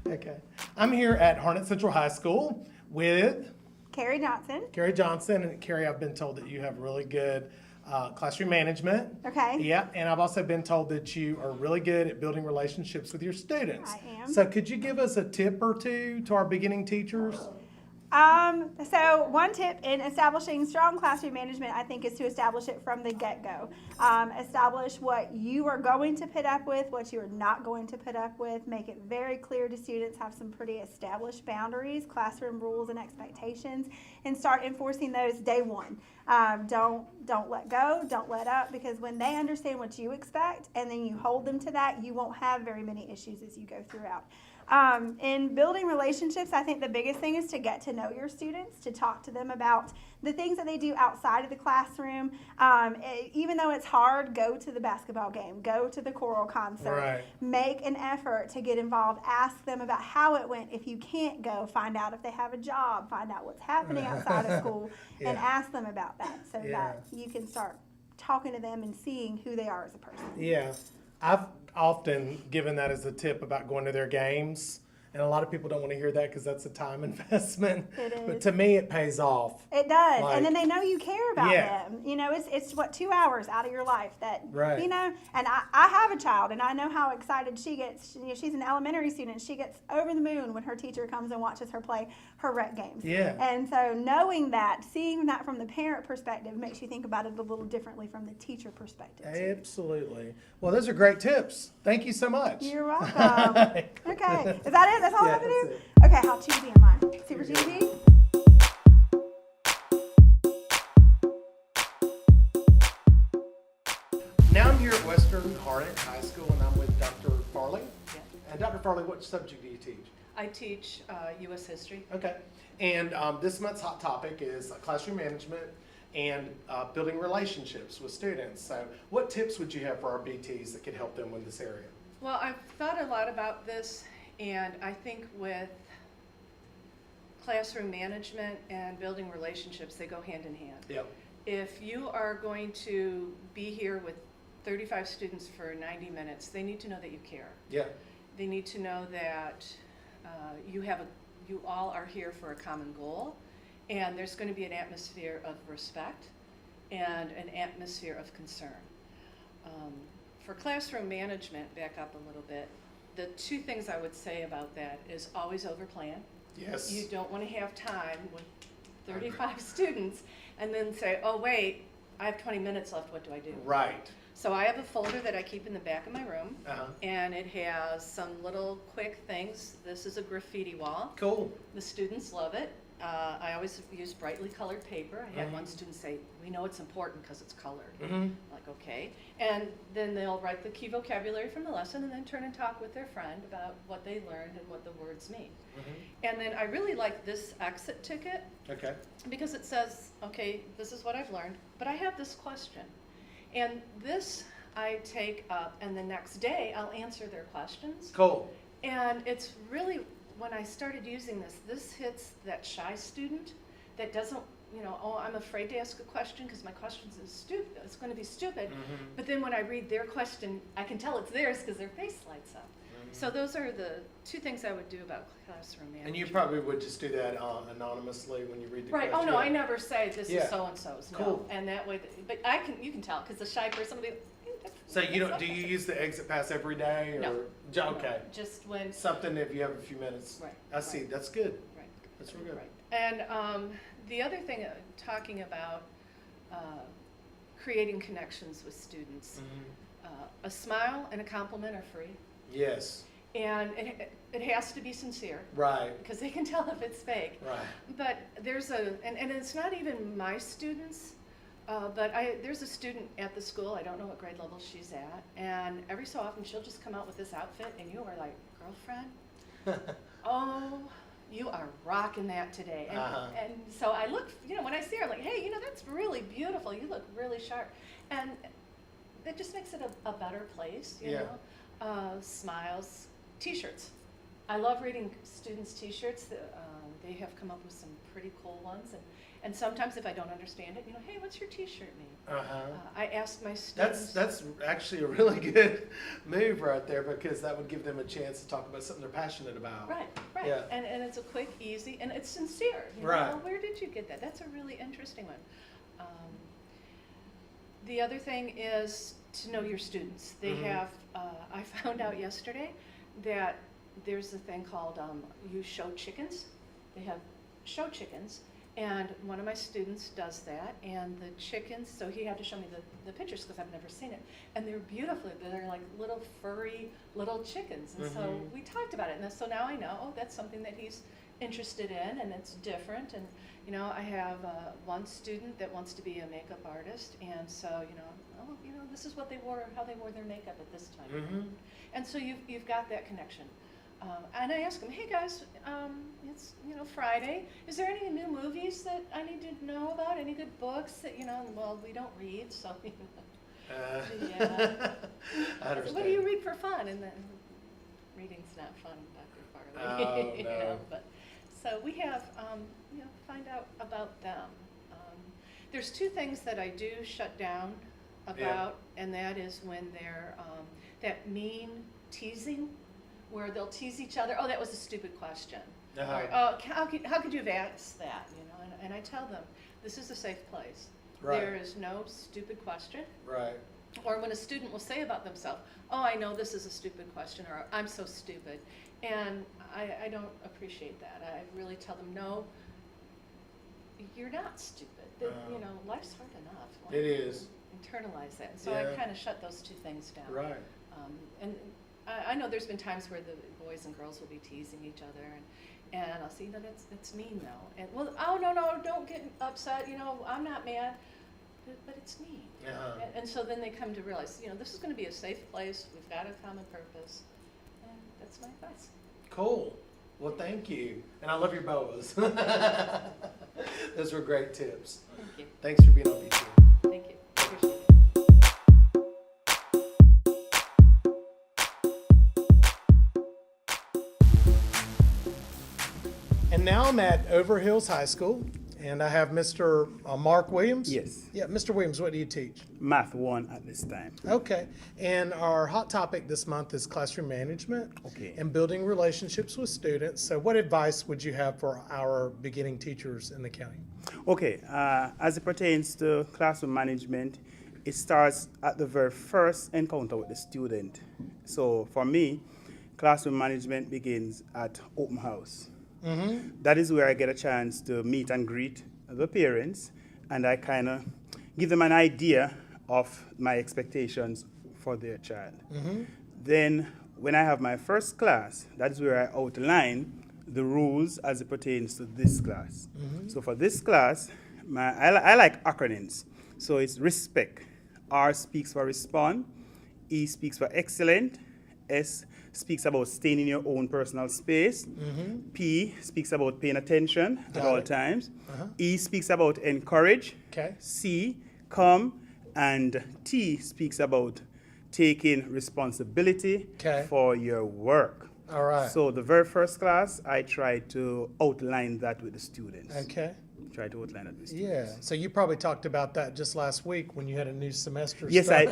Okay. I'm here at Harnett Central High School with Carrie Johnson. Carrie Johnson. And Carrie, I've been told that you have really good classroom management. Okay. Yeah, and I've also been told that you are really good at building relationships with your students. I am. So could you give us a tip or two to our beginning teachers? So one tip in establishing strong classroom management, I think, is to establish it from the get-go. Establish what you are going to put up with, what you are not going to put up with. Make it very clear to students, have some pretty established boundaries, classroom rules and expectations, and start enforcing those day one. Don't let go, don't let up, because when they understand what you expect and then you hold them to that, you won't have very many issues as you go throughout. In building relationships, I think the biggest thing is to get to know your students, to talk to them about the things that they do outside of the classroom. Even though it's hard, go to the basketball game, go to the choral concert, Right. Make an effort to get involved, ask them about how it went. If you can't go, find out if they have a job, find out what's happening outside of school, and ask them about that so that you can start talking to them and seeing who they are as a person. Yeah, I've often given that as a tip about going to their games, and a lot of people don't want to hear that because that's a time investment. It is. But to me, it pays off. It does, Like, and then they know you care about yeah. them. You know, it's what, 2 hours out of your life that, Right. you know, and I have a child, and I know how excited she gets. You know, she's an elementary student. She gets over the moon when her teacher comes and watches her play her rec games. Yeah. And so knowing that, seeing that from the parent perspective makes you think about it a little differently from the teacher perspective, too. Absolutely. Well, those are great tips. Thank you so much. You're welcome. Okay, is that it? That's all I have to that's do? it. Okay, I'll choose in mine. Super cheesy. Now I'm here at Western Harnett High School, and I'm with Dr. Farley. Yeah. And Dr. Farley, what subject do you teach? I teach U.S. history. Okay. And this month's hot topic is classroom management and building relationships with students. So what tips would you have for our BTs that could help them in this area? Well, I've thought a lot about this, and I think with classroom management and building relationships, they go hand in hand. Yep. If you are going to be here with 35 students for 90 minutes, they need to know that you care. Yeah. They need to know that you all are here for a common goal, and there's going to be an atmosphere of respect and an atmosphere of concern. For classroom management, back up a little bit, the two things I would say about that is always overplan. Yes. You don't want to have time with 35 students and then say, oh wait, I have 20 minutes left, what do I do? Right. So I have a folder that I keep in the back of my room, Uh-huh. and it has some little quick things. This is a graffiti wall. Cool. The students love it. I always use brightly colored paper. I had one student say, we know it's important because it's colored. Mm-hmm. Like, okay. And then they'll write the key vocabulary from the lesson and then turn and talk with their friend about what they learned and what the words mean. Mm-hmm. And then I really like this exit ticket Okay. because it says, okay, this is what I've learned, but I have this question. And this I take up, and the next day I'll answer their questions. Cool. And it's really, when I started using this hits that shy student that doesn't, you know, oh, I'm afraid to ask a question because my question is stupid. It's going to be stupid. Mm-hmm. But then when I read their question, I can tell it's theirs because their face lights up. So those are the two things I would do about classroom management. And you probably would just do that anonymously when you read the Right. question. Oh no, I never say this Yeah. is so and so's. No. Cool. And that way, but you can tell because the shy person will be. So you don't, do you use the exit pass every day? Or? No. Okay. Just when. Something if you have a few minutes. Right. I see. That's good. Right. That's real good. Right. And the other thing, talking about creating connections with students, a smile and a compliment are free, Yes. and it has to be sincere Right. because they can tell if it's fake. Right. But there's and it's not even my students, but there's a student at the school, I don't know what grade level she's at, and every so often she'll just come out with this outfit and you are like, girlfriend, oh, you are rocking that today. And, and so I look, you know, when I see her, like, hey, you know, that's really beautiful. You look really sharp. And it just makes it a better place, you know. Smiles, t-shirts. I love reading students' t-shirts. They have come up with some pretty cool ones. And sometimes if I don't understand it, hey, what's your t-shirt mean? I ask my students. That's actually a really good move right there, because that would give them a chance to talk about something they're passionate about. Right. Yeah. And it's a quick, easy, and it's sincere. Right. Where did you get that? That's a really interesting one. The other thing is to know your students. They have, I found out yesterday that there's a thing called you show chickens. They have show chickens, and one of my students does that, and the chickens, so he had to show me the pictures because I've never seen it, and they're beautiful. They're like little furry little chickens, and so we talked about it, and so now I know, that's something that he's interested in, and it's different. And I have one student that wants to be a makeup artist, and so this is what they wore, how they wore their makeup at this time. And so you've got that connection. And I ask them, hey guys, it's Friday. Is there any new movies that I need to know about? Any good books that Well, we don't read, so yeah. I understand. What do you read for fun? And then reading's not fun, Dr. Farley. Oh, no. But so we have find out about them. There's two things that I do shut down about, and that is when they're that mean teasing, where they'll tease each other. Oh, that was a stupid question. Or, oh, how could you have asked that? And I tell them, this is a safe place. Right. There is no stupid question. Right. Or when a student will say about themselves, oh, I know this is a stupid question, or I'm so stupid. And I don't appreciate that. I really tell them, no, you're not stupid. Life's hard enough. Why It don't you is. internalize that. And so Yeah. I kind of shut those two things down. Right. And I know there's been times where the boys and girls will be teasing each other, and I'll say, no, that's mean though. And well, oh no, don't get upset. I'm not mad, but it's mean. And so then they come to realize, this is going to be a safe place. We've got a common purpose, and that's my advice. Cool. Well, thank you. And I love your boas. Those were great tips. Thank you. Thanks for being on BTN. Thank you. Appreciate it. And now I'm at Overhills High School, and I have Mr. Mark Williams. Yes. Yeah, Mr. Williams, what do you teach? Math 1 at this time. Okay. And our hot topic this month is classroom management and building relationships with students. So what advice would you have for our beginning teachers in the county? Okay, as it pertains to classroom management, it starts at the very first encounter with the student. So for me, classroom management begins at open house. That is where I get a chance to meet and greet the parents, and I kind of give them an idea of my expectations for their child. Then when I have my first class, that is where I outline the rules as it pertains to this class. So for this class, I like acronyms. So it's RESPECT. R speaks for respond, E speaks for excellent, S speaks about staying in your own personal space, P speaks about paying attention at all times, E speaks about encourage, C, come, and T speaks about taking responsibility for your work. All right. So the very first class, I try to outline that with the students. Okay. Try to outline that with the students. Yeah. So you probably talked about that just last week when you had a new semester. Yes, start.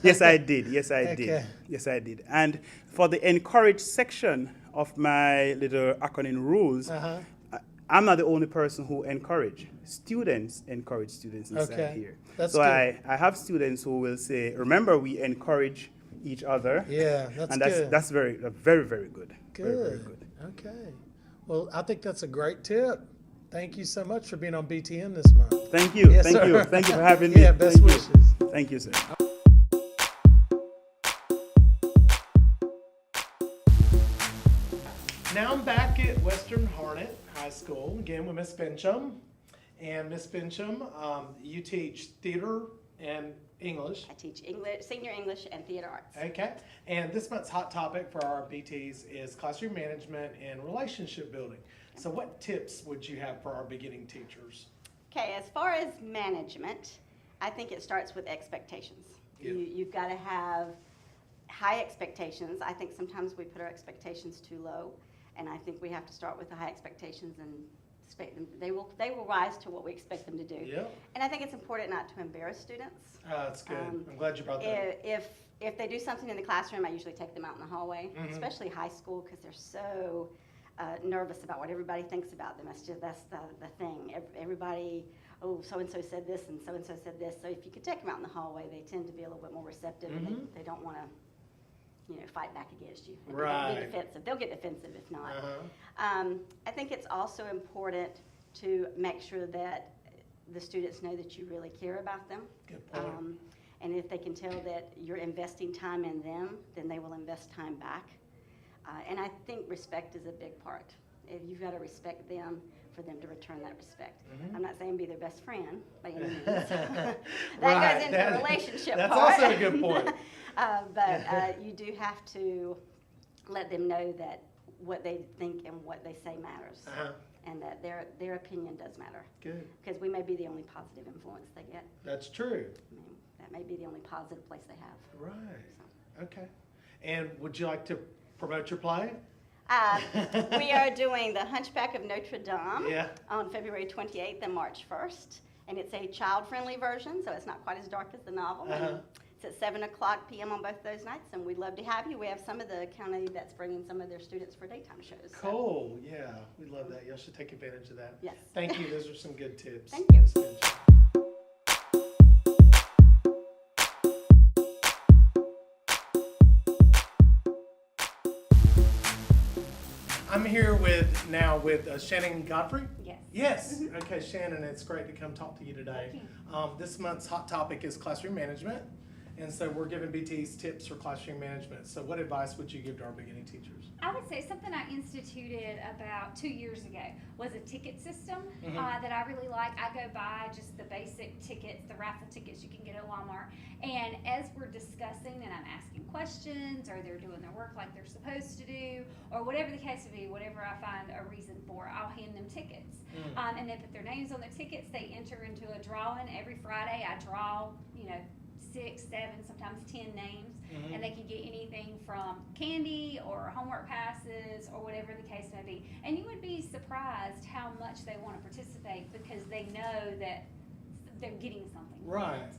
yes, I did. Yes, I Okay. did. Yes, I did. And for the encourage section of my little acronym rules, I'm not the only person who encourage. Students encourage students inside here. That's so good. I have students who will say, remember, we encourage each other. Yeah, that's and good. that's very, very, very good. Good. Very, very good. Okay. Well, I think that's a great tip. Thank you so much for being on BTN this month. Thank you. Yes, Thank sir. you. Thank you for having me. Yeah, best Thank you. wishes. Thank you, sir. Now I'm back at Western Harnett High School, again with Miss Bencham. And Miss Bencham, you teach theater and English. I teach English, senior English and theater arts. Okay. And this month's hot topic for our BTs is classroom management and relationship building. So what tips would you have for our beginning teachers? Okay, as far as management, I think it starts with expectations. Yeah. You've got to have high expectations. I think sometimes we put our expectations too low, and I think we have to start with the high expectations and expect them. They will rise to what we expect them to do. Yeah, And I think it's important not to embarrass students. that's good. I'm glad you brought that up. If they do something in the classroom, I usually take them out in the hallway, especially high school, because they're so nervous about what everybody thinks about them. That's the thing. Everybody, oh, so-and-so said this and so-and-so said this. So if you could take them out in the hallway, they tend to be a little bit more receptive, and they don't want to, fight back against you. And Right. They'll be defensive. They'll get defensive if not. Uh-huh. I think it's also important to make sure that the students know that you really care about them. Good point. And if they can tell that you're investing time in them, then they will invest time back. And I think respect is a big part. If you've got to respect them for them to return that respect. I'm not saying be their best friend by any means. That Right, goes into the relationship that's part. also a good point. But you do have to let them know that what they think and what they say matters. Uh-huh. And that their opinion does matter. Good. Because we may be the only positive influence they get. That's true. I mean, that may be the only positive place they have. Right. Okay. And would you like to promote your play? We are doing The Hunchback of Notre Dame Yeah. on February 28th and March 1st. And it's a child-friendly version, so it's not quite as dark as the novel. Uh-huh. And it's at 7:00 p.m. on both those nights, and we'd love to have you. We have some of the county that's bringing some of their students for daytime shows. So, Cool. Yeah. We love that. Y'all should take advantage of that. yes. Thank you. Those are some good tips. Thank you. That's good. I'm here now with Shannon Godfrey. Yes. Yes. Okay, Shannon, it's great to come talk to you today. This month's hot topic is classroom management, and so we're giving BT's tips for classroom management. So what advice would you give to our beginning teachers? I would say something I instituted about 2 years ago was a ticket system that I really like. I go by just the basic tickets, the raffle tickets you can get at Walmart. And as we're discussing and I'm asking questions, or they're doing their work like they're supposed to do, or whatever the case would be, whatever I find a reason for, I'll hand them tickets. And they put their names on their tickets. They enter into a drawing. Every Friday I draw, 6, 7, sometimes 10 names, and they can get anything from candy or homework passes or whatever the case may be. And you would be surprised how much they want to participate because they know that they're getting something. Right.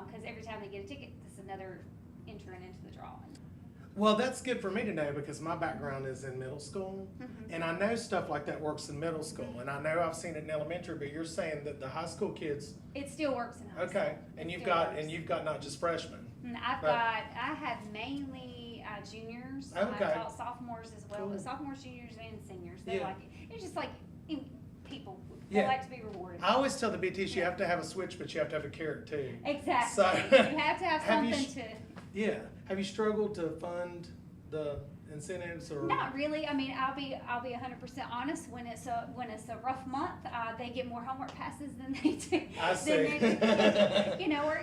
Because every time they get a ticket, it's another entering into the drawing. Well, that's good for me to know because my background is in middle school, and I know stuff like that works in middle school, and I know I've seen it in elementary. But you're saying that the high school kids, It still works in high school. okay, and It you've still got not just freshmen. And Right. I have mainly juniors. Okay. I've got sophomores as well, Cool. but sophomores, juniors, and seniors. They Yeah. like it. It's just like people. Yeah. They like to be rewarded. I always tell the BTs you have to have a switch, but you have to have a carrot too. Exactly. So- you have to have Have you something to. Yeah. Have you struggled to fund the incentives or? Not really. I mean, I'll be 100% honest. When it's a rough month, they get more homework passes than they do. I than see. they do. Or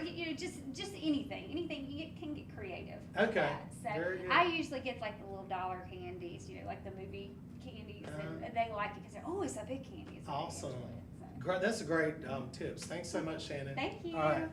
just anything. Anything you can get creative. with Okay. that. So Very good. I usually get like the little dollar candies, like the movie candies, and they like it because they're it's a big candy. It's a big Awesome. enjoy it, so. Great. That's a great tips. Thanks so much, Shannon. Thank you. All right.